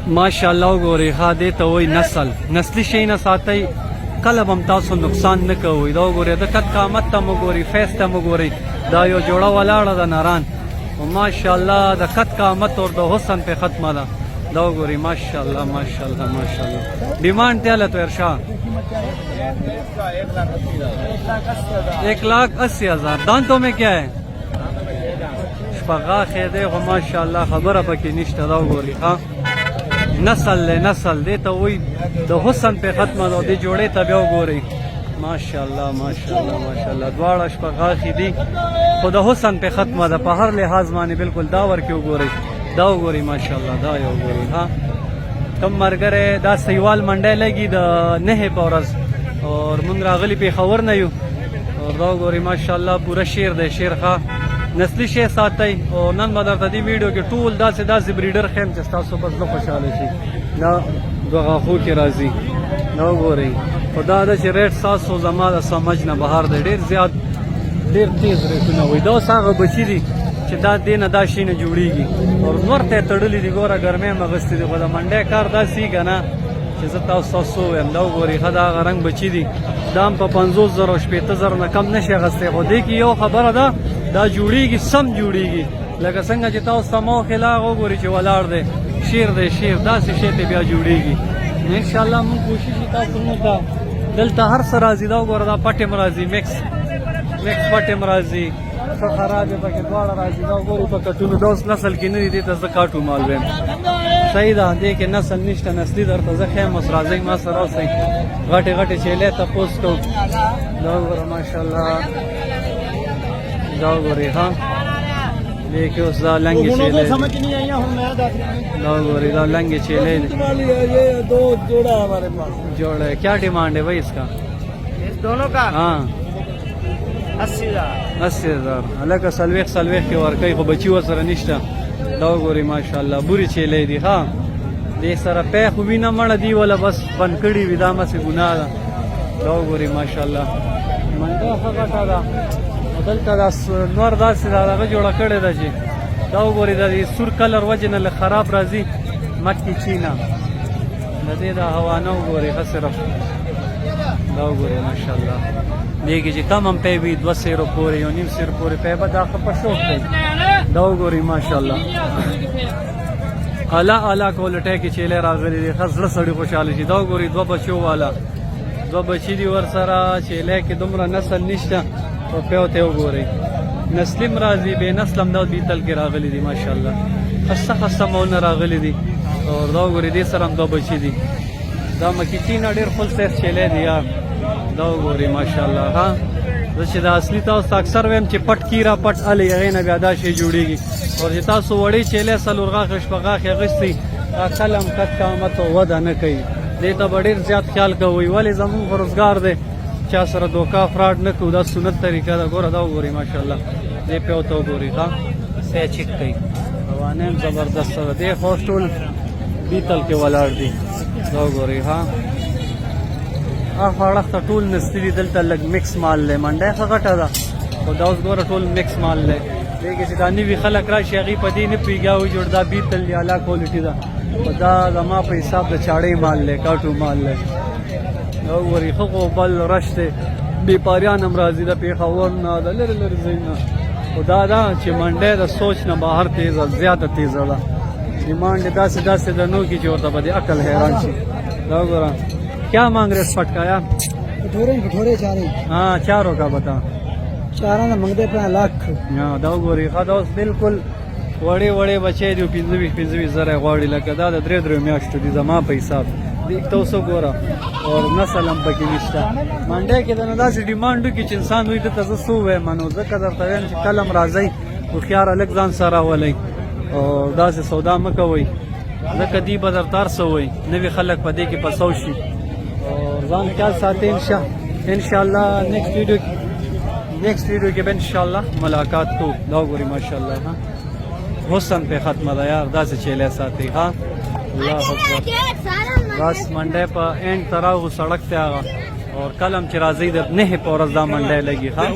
ماشاءالله وګورئ ښه دې ته وایي نسلي شی نه ساتئ کله به هم تاسو نقصان نه کوئ. دا وګورئ د قد قامت ته مو ګورئ، فیس ته مو ګورئ، دا یو جوړه ولاړه ده نران او ماشاءالله د قد قامت اور د حسن په ختمه ده. دا وګورئ ماشاءالله ماشاءالله ماشاءالله. ډیمانډ ته له تیر شاه 1,80,000. दांतों में क्या है? شپغا خیده خو ماشاءالله خبره پکې نشته. دا وګورئ ها نسل دې ته وایي د حسن په ختمه ده. دې جوړې ته بیا وګورئ ماشاءالله ماشاءالله ماشاءالله. دواړه شپغاښې دي خو د حسن په ختمه ده په هر لحاظ باندې بالکل. دا ورکې وګورئ، دا وګورئ ماشاءالله. دا یو وګورئ ها کم ملګری دا سیوال منډی لګي د 9 په ورځ اور موږ راغلي پېښور نه یو. اور دا وګورئ ماشاءالله پوره شیر دی، شیر ښه نسلي شی ساتئ. او نن به درته دې ویډیو کې ټول داسې بریډر ښیم چې ستاسو بس زړه خوشحاله شي. دا دوه غاښو کې راځي. دا وګورئ خو دا ده چې ریټ ستاسو زما د سمجھ نه بهر دی، ډېر زیات ډېر تیز ریټونه وایي. دا اوس هغه بچي دي چې دا دې نه دا شی نه جوړېږي او نور ته یې تړلي دي. ګوره ګرمۍ هم اغوستې دي خو د منډی کار داسې وي که نه چې زه تاسو ووایم. دا وګورئ ښه دا هغه رنګ بچي دي، دا هم په 50,000 شپېته نه کم نشي اخیستی. خو دې کې یو خبره ده دا جوړېږي سم جوړېږي لکه څنګه چې تاسو ته ما خلا وګورئ چې ولاړ دی شیر دی شیر داسې شی ته بیا جوړېږي. انشاءالله موږ کوشش وکړو تاسو موږ ته دلته هر څه راځي. دا وګوره دا پټ هم راځي، مکس پټ هم راځي، ښه خراب یې پکې دواړه راځي. دا وګورئ په کټونو دا اوس نسل کې نه دي، دې ته زه کاټو مال ویم. صحیح ده دې کې نسل نشته، نسلي درته زه ښیم. اوس راځئ ما سره اوسئ غټې چیلې تپوس کوو. دا وګوره ماشاءالله. دا وګورئ ها دې کې اوس دا لنګې چیلې دا وګورئ دا لنګې چیلې جوڑا ہے. کیا ڈیمانڈ ہے بھائی اس کا؟ दोनों का ہاں 80,000. الګ سلويخ کې ورکوي خو بچي ورسره نشته. دا وګورئ ماشاءالله بورې چیلې دي ها دې سره پی خو وینه مړه دي ولا بس بند کړي وي، دا مسې ګناه ده. دا وګورئ ماشاءالله منډه ښه غټه ده. دلته دا نور داسې دغه جوړه کړې ده چې دا وګورئ د دې سور کلر وجې نه لږ خراب راځي. مکې چینه د دې دا هوانه وګورئ ښه صرف. دا وګورئ ماشاءالله دې کې چې کم هم پی وي 2 سیرو پورې 1.5 سیر پورې پی به دا ښه په شوق دی. دا وګورئ ماشاءالله اعلی کوالټۍ کې چیلې راغلي دي، ښه زړه سړي خوشحاله شي. دا وګورئ 2 بچو والا 2 بچي دي ورسره. چیلې کې دومره نسل نشته او پیو ته وګورئ نسلي هم راځي بې نسل هم دا بیتل کې راغلي دي ماشاءالله. خسته مونه راغلي دي. او دا وګورئ دې سره هم 2 بچي دي. دا مکې چینه ډېر فل سایز چیلې دي یار. دا وګورئ ماشاءالله ها زه چې دا اصلي تاسو اکثر ویم چې پټ کیرا پټ الې هغې نه بیا دا شی جوړېږي. او چې تاسو وړې چیلې 4 غاښې شپغاښې اخیستئ دا کله هم قد قامت او وده نه کوي. دې ته به ډېر زیات خیال کوئ ولې زموږ خو روزګار دی چا سره دوکا فراډ نه کوو. دا سنت طریقه ده. ګوره دا وګورئ ماشاءالله دې پیو ته وګورئ ها سې چک کوي روانه هم زبردست ده. دې خو ټول بیتل کې ولاړ دي. دا وګورئ ها اخ اړخ ته ټول نسلي دي. دلته لږ مکس مال دی، منډی ښه غټه ده خو دا اوس ګوره ټول مکس مال دی. دې کې چې دا نوي خلک راشي هغې په دې نه پوهېږي هغوی جوړ دا بیتل دی اعلی کوالټي ده. خو دا زما په حساب د چاړې مال دی، کاټو مال دی. دا وګورئ ښه خو بل رش دی. بیپاریان هم راځي د پېښور نه د لرې ځایونه. خو دا ده چې منډی د سوچ نه بهر تیزه زیاته تیزه ده. ډیمانډ یې داسې ده نو کې چې ورته به د عقل حیران شي. دا وګوره क्या मांग रहे इस पटका यार? भटोरे चारे हाँ 4 का बता 4 मंगते पे लाख. हाँ دا وګورئ ښه دا اوس بالکل وړې بچی دي 25 زره غواړي لکه دا د 3 میاشتو دي زما په حساب. دې ته اوس وګوره او نسل هم پکې نشته. منډی کې د نه داسې ډیمانډ وکړي چې انسان وایي دته زه څه ووایم نو ځکه درته وایم چې کله هم راځئ هوښیار هلک ځان سره راولئ او داسې سودا مه کوئ ځکه دوی به درته هر څه وایي. نوي خلک په دې کې پسو شي. ځان خیال ساتئ. انشاءالله نیکسٹ ویڈیو کې به انشاءالله ملاقات کوو. دا وګورئ ماشاءالله ها حسن په ختمه ده یار. داسې چیلې ساتئ ها. الله اکبر. بس منډی په اینډ ته راغو سړک ته هغه اور کله هم چې راځئ د 9 په ورځ دا منډی لګي ها.